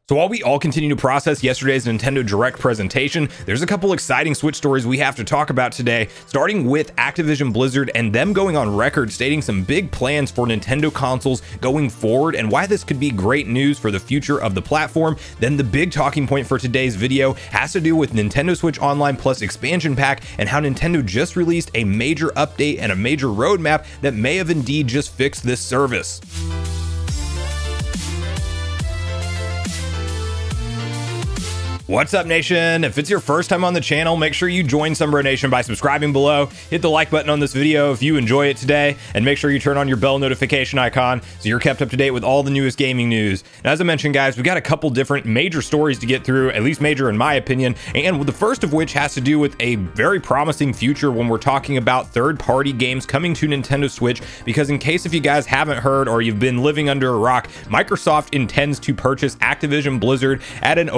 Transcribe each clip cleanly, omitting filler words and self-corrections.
So while we all continue to process yesterday's Nintendo Direct presentation, there's a couple exciting Switch stories we have to talk about today, starting with Activision Blizzard and them going on record stating some big plans for Nintendo consoles going forward and why this could be great news for the future of the platform. Then the big talking point for today's video has to do with Nintendo Switch Online Plus expansion pack and how Nintendo just released a major update and a major roadmap that may have indeed just fixed this service. What's up, Nation? If it's your first time on the channel, make sure you join Sunbro Nation by subscribing below. Hit the like button on this video if you enjoy it today, and make sure you turn on your bell notification icon so you're kept up to date with all the newest gaming news. And as I mentioned, guys, we've got a couple different major stories to get through, at least major in my opinion, and the first of which has to do with a very promising future when we're talking about third-party games coming to Nintendo Switch, because in case if you guys haven't heard or you've been living under a rock, Microsoft intends to purchase Activision Blizzard at an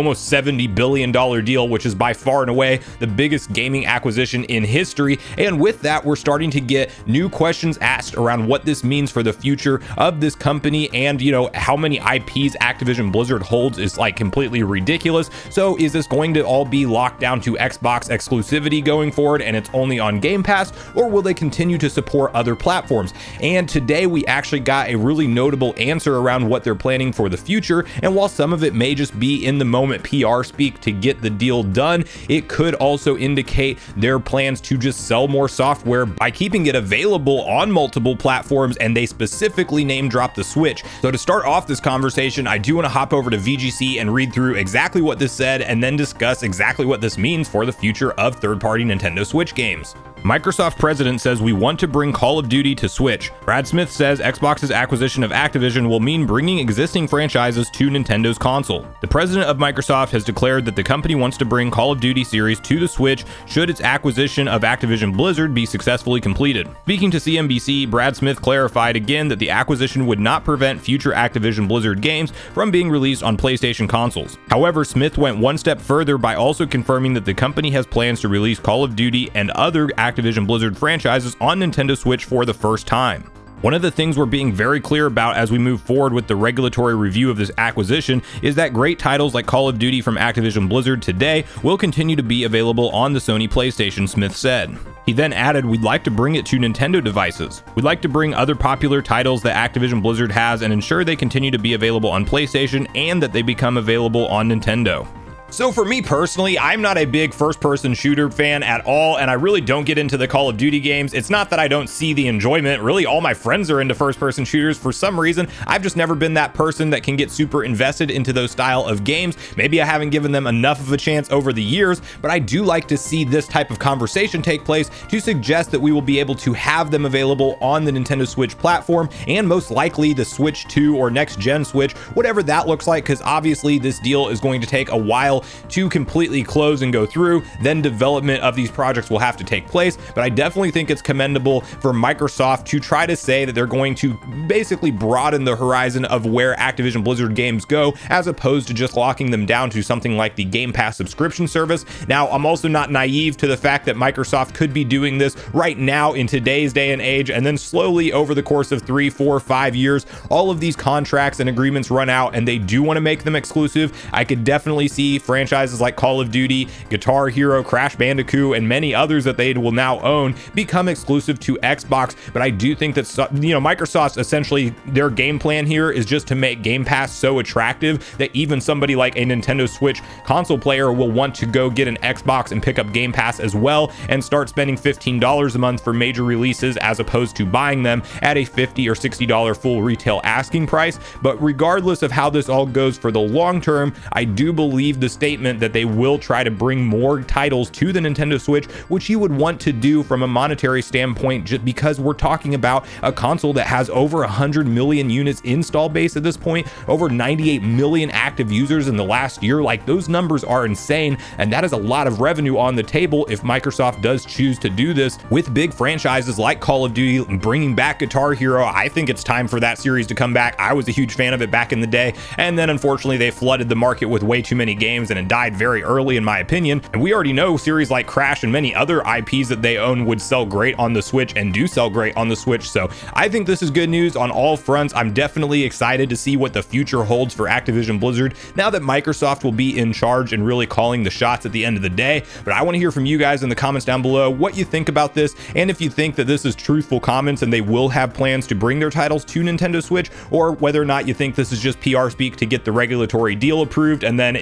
almost $70 billion deal, which is by far and away the biggest gaming acquisition in history. And with that, we're starting to get new questions asked around what this means for the future of this company, and how many IPs Activision Blizzard holds is like completely ridiculous. So is this going to all be locked down to Xbox exclusivity going forward and it's only on Game Pass, or will they continue to support other platforms? And today we actually got a really notable answer around what they're planning for the future, and while some of it may just be in the moment PR speak to get the deal done, it could also indicate their plans to just sell more software by keeping it available on multiple platforms, and they specifically name drop the Switch. So to start off this conversation, I do want to hop over to VGC and read through exactly what this said and then discuss exactly what this means for the future of third-party Nintendo Switch games. Microsoft president says we want to bring Call of Duty to Switch. Brad Smith says Xbox's acquisition of Activision will mean bringing existing franchises to Nintendo's console. The president of Microsoft has declared that the company wants to bring Call of Duty series to the Switch should its acquisition of Activision Blizzard be successfully completed. Speaking to CNBC, Brad Smith clarified again that the acquisition would not prevent future Activision Blizzard games from being released on PlayStation consoles. However, Smith went one step further by also confirming that the company has plans to release Call of Duty and other Activision Blizzard franchises on Nintendo Switch for the first time. One of the things we're being very clear about as we move forward with the regulatory review of this acquisition is that great titles like Call of Duty from Activision Blizzard today will continue to be available on the Sony PlayStation, Smith said. He then added, "We'd like to bring it to Nintendo devices. We'd like to bring other popular titles that Activision Blizzard has and ensure they continue to be available on PlayStation and that they become available on Nintendo." So for me personally, I'm not a big first-person shooter fan at all, and I really don't get into the Call of Duty games. It's not that I don't see the enjoyment. Really, all my friends are into first-person shooters. For some reason, I've just never been that person that can get super invested into those style of games. Maybe I haven't given them enough of a chance over the years, but I do like to see this type of conversation take place to suggest that we will be able to have them available on the Nintendo Switch platform, and most likely the Switch 2 or next-gen Switch, whatever that looks like, because obviously this deal is going to take a while to completely close and go through. Then development of these projects will have to take place, but I definitely think it's commendable for Microsoft to try to say that they're going to basically broaden the horizon of where Activision Blizzard games go, as opposed to just locking them down to something like the Game Pass subscription service. Now, I'm also not naive to the fact that Microsoft could be doing this right now in today's day and age, and then slowly over the course of 3, 4, 5 years, all of these contracts and agreements run out and they do want to make them exclusive. I could definitely see franchises like Call of Duty, Guitar Hero, Crash Bandicoot, and many others that they will now own become exclusive to Xbox. But I do think that Microsoft's essentially their game plan here is just to make Game Pass so attractive that even somebody like a Nintendo Switch console player will want to go get an Xbox and pick up Game Pass as well and start spending $15 a month for major releases, as opposed to buying them at a $50 or $60 full retail asking price. But regardless of how this all goes for the long term, I do believe the statement that they will try to bring more titles to the Nintendo Switch, which you would want to do from a monetary standpoint, just because we're talking about a console that has over 100 million units install base at this point, over 98 million active users in the last year. Like, those numbers are insane, and that is a lot of revenue on the table if Microsoft does choose to do this with big franchises like Call of Duty, bringing back Guitar Hero. I think it's time for that series to come back. I was a huge fan of it back in the day, and then unfortunately they flooded the market with way too many games things, and it died very early in my opinion. And we already know series like Crash and many other IPs that they own would sell great on the Switch and do sell great on the Switch. So I think this is good news on all fronts. I'm definitely excited to see what the future holds for Activision Blizzard now that Microsoft will be in charge and really calling the shots at the end of the day. But I want to hear from you guys in the comments down below what you think about this, and if you think that this is truthful comments and they will have plans to bring their titles to Nintendo Switch, or whether or not you think this is just PR speak to get the regulatory deal approved, and then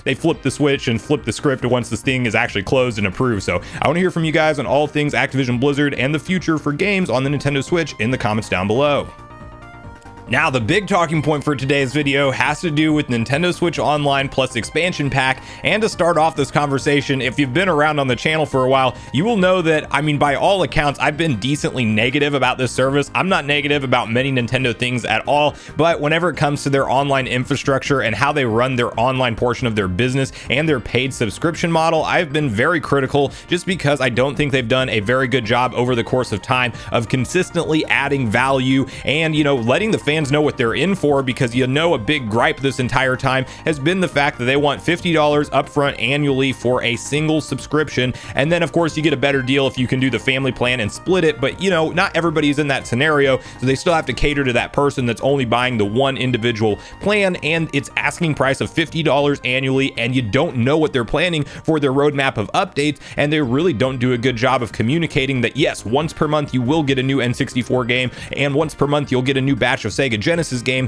they flip the switch and flip the script once this thing is actually closed and approved. So I want to hear from you guys on all things Activision Blizzard and the future for games on the Nintendo Switch in the comments down below. Now, the big talking point for today's video has to do with Nintendo Switch Online plus expansion pack. And to start off this conversation, if you've been around on the channel for a while, you will know that, I mean, by all accounts, I've been decently negative about this service. I'm not negative about many Nintendo things at all, but whenever it comes to their online infrastructure and how they run their online portion of their business and their paid subscription model, I've been very critical just because I don't think they've done a very good job over the course of time of consistently adding value and, letting the fans know what they're in for, because a big gripe this entire time has been the fact that they want $50 upfront annually for a single subscription, and then of course you get a better deal if you can do the family plan and split it. But not everybody's in that scenario, so they still have to cater to that person that's only buying the one individual plan, and it's asking price of $50 annually, and you don't know what they're planning for their roadmap of updates, and they really don't do a good job of communicating that yes, once per month you will get a new N64 game, and once per month you'll get a new batch of Sega Genesis game.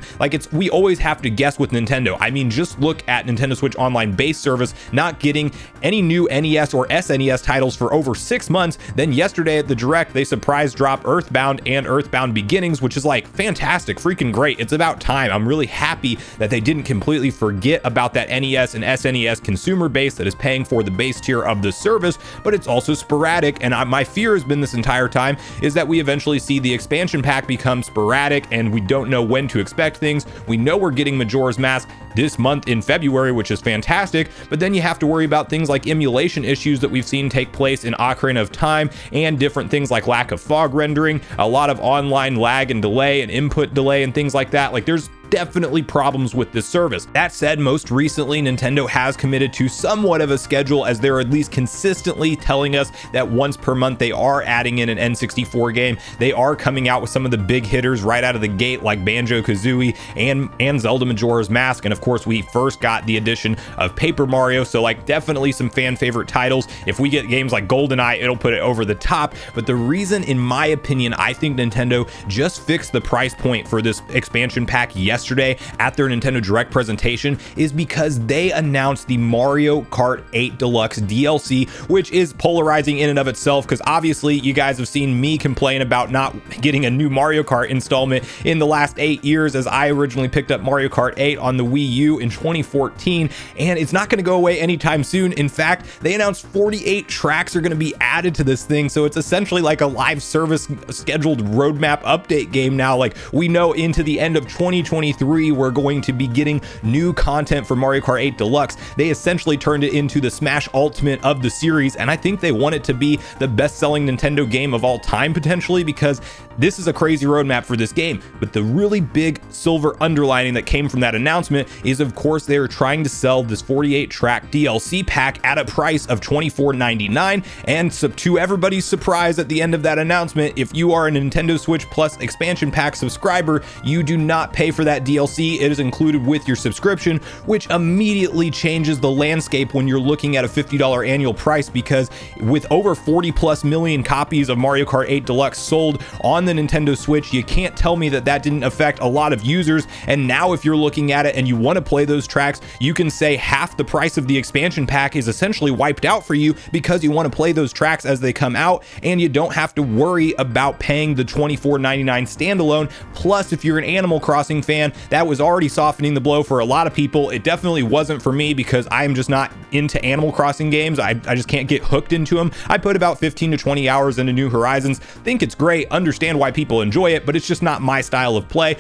We always have to guess with Nintendo. I mean, just look at Nintendo Switch Online base service not getting any new NES or SNES titles for over 6 months. Then yesterday at the Direct, they surprise drop Earthbound and Earthbound Beginnings, which is fantastic, freaking great. It's about time. I'm really happy that they didn't completely forget about that NES and SNES consumer base that is paying for the base tier of the service, but it's also sporadic. And my fear has been this entire time is that we eventually see the expansion pack become sporadic and we don't know when to expect things. We know we're getting Majora's Mask this month in February, which is fantastic, but then you have to worry about things like emulation issues that we've seen take place in Ocarina of Time, and different things like lack of fog rendering, a lot of online lag and delay and input delay and things like that. There's definitely problems with this service. That said, most recently Nintendo has committed to somewhat of a schedule, as they're at least consistently telling us that once per month they are adding in an N64 game. They are coming out with some of the big hitters right out of the gate, like Banjo-Kazooie and Zelda Majora's Mask, and of course we first got the addition of Paper Mario, so definitely some fan favorite titles. If we get games like GoldenEye, it'll put it over the top. But the reason, in my opinion, I think Nintendo just fixed the price point for this expansion pack yesterday at their Nintendo Direct presentation is because they announced the Mario Kart 8 Deluxe DLC, which is polarizing in and of itself, because obviously you guys have seen me complain about not getting a new Mario Kart installment in the last 8 years, as I originally picked up Mario Kart 8 on the Wii U in 2014, and it's not going to go away anytime soon. In fact, they announced 48 tracks are going to be added to this thing, so it's essentially like a live service scheduled roadmap update game now. We know into the end of 2023 we're going to be getting new content for Mario Kart 8 Deluxe. They essentially turned it into the Smash Ultimate of the series, and I think they want it to be the best-selling Nintendo game of all time, potentially, because this is a crazy roadmap for this game. But the really big silver underlining that came from that announcement is, of course, they are trying to sell this 48-track DLC pack at a price of $24.99, and so to everybody's surprise at the end of that announcement, if you are a Nintendo Switch Plus expansion pack subscriber, you do not pay for that DLC. It is included with your subscription, which immediately changes the landscape when you're looking at a $50 annual price, because with over 40+ million copies of Mario Kart 8 Deluxe sold on the Nintendo Switch, you can't tell me that that didn't affect a lot of users. And now if you're looking at it and you want to play those tracks, you can say half the price of the expansion pack is essentially wiped out for you because you want to play those tracks as they come out, and you don't have to worry about paying the $24.99 standalone. Plus, if you're an Animal Crossing fan, that was already softening the blow for a lot of people. It definitely wasn't for me, because I'm just not into Animal Crossing games. I just can't get hooked into them. I put about 15 to 20 hours into New Horizons, think it's great, understand why people enjoy it, but it's just not my style of play.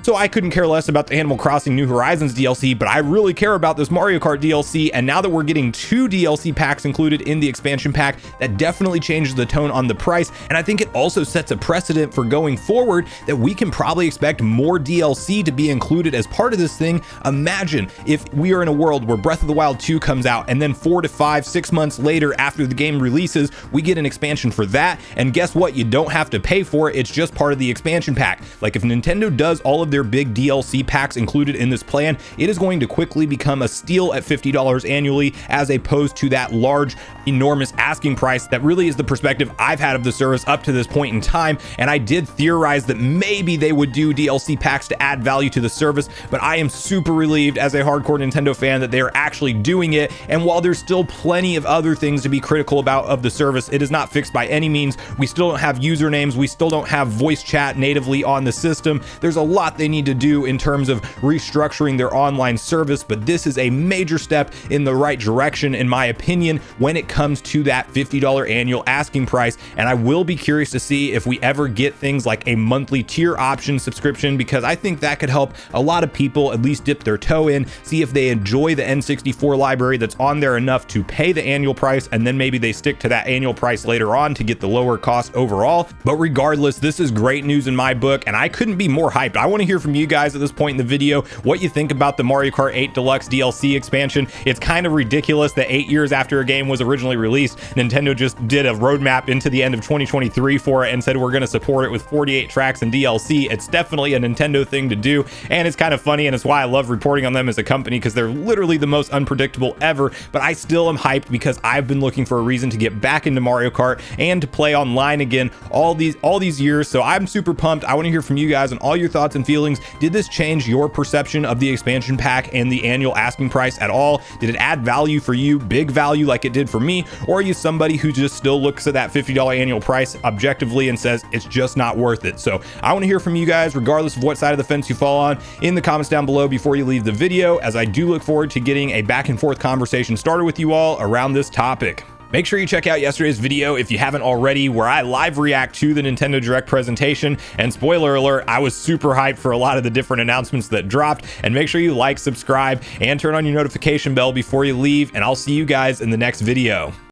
so I couldn't care less about the Animal Crossing New Horizons DLC, but I really care about this Mario Kart DLC, and now that we're getting 2 DLC packs included in the expansion pack, that definitely changes the tone on the price, and I think it also sets a precedent for going forward that we can probably expect more DLC to be included as part of this thing. Imagine if we are in a world where Breath of the Wild 2 comes out, and then 4 to 5, 6 months later after the game releases, we get an expansion for that, and guess what? You don't have to pay for it. It's just part of the expansion pack. Like, if Nintendo does all of their big DLC packs included in this plan, it is going to quickly become a steal at $50 annually, as opposed to that large, enormous asking price that really is the perspective I've had of the service up to this point in time. And I did theorize that maybe they would do DLC packs to add value to the service, but I am super relieved as a hardcore Nintendo fan that they are actually doing it. And while there's still plenty of other things to be critical about of the service, it is not fixed by any means. We still don't have usernames, we still don't have voice chat natively on the system. There's a lot they need to do in terms of restructuring their online service, but this is a major step in the right direction, in my opinion, when it comes to that $50 annual asking price. And I will be curious to see if we ever get things like a monthly tier option subscription, because I think that could help a lot of people at least dip their toe in, see if they enjoy the N64 library that's on there enough to pay the annual price, and then maybe they stick to that annual price later on to get the lower cost overall. But regardless, this is great news in my book, and I couldn't be more hyped. I want to hear from you guys at this point in the video what you think about the Mario Kart 8 Deluxe DLC expansion. It's kind of ridiculous that 8 years after a game was originally released, Nintendo just did a roadmap into the end of 2023 for it and said we're going to support it with 48 tracks and DLC. It's definitely a Nintendo thing to do, and it's kind of funny, and it's why I love reporting on them as a company, because they're literally the most unpredictable ever. But I still am hyped because I've been looking for a reason to get back into Mario Kart and to play online again all these years. So I'm super pumped. I want to hear from you guys and all your thoughts and feelings. Did this change your perception of the expansion pack and the annual asking price at all? Did it add value for you, big value like it did for me? Or are you somebody who just still looks at that $50 annual price objectively and says it's just not worth it? So I want to hear from you guys, regardless of what side of the fence you fall on, in the comments down below before you leave the video, as I do look forward to getting a back and forth conversation started with you all around this topic. Make sure you check out yesterday's video if you haven't already, where I live react to the Nintendo Direct presentation. And spoiler alert, I was super hyped for a lot of the different announcements that dropped. And make sure you like, subscribe, and turn on your notification bell before you leave. And I'll see you guys in the next video.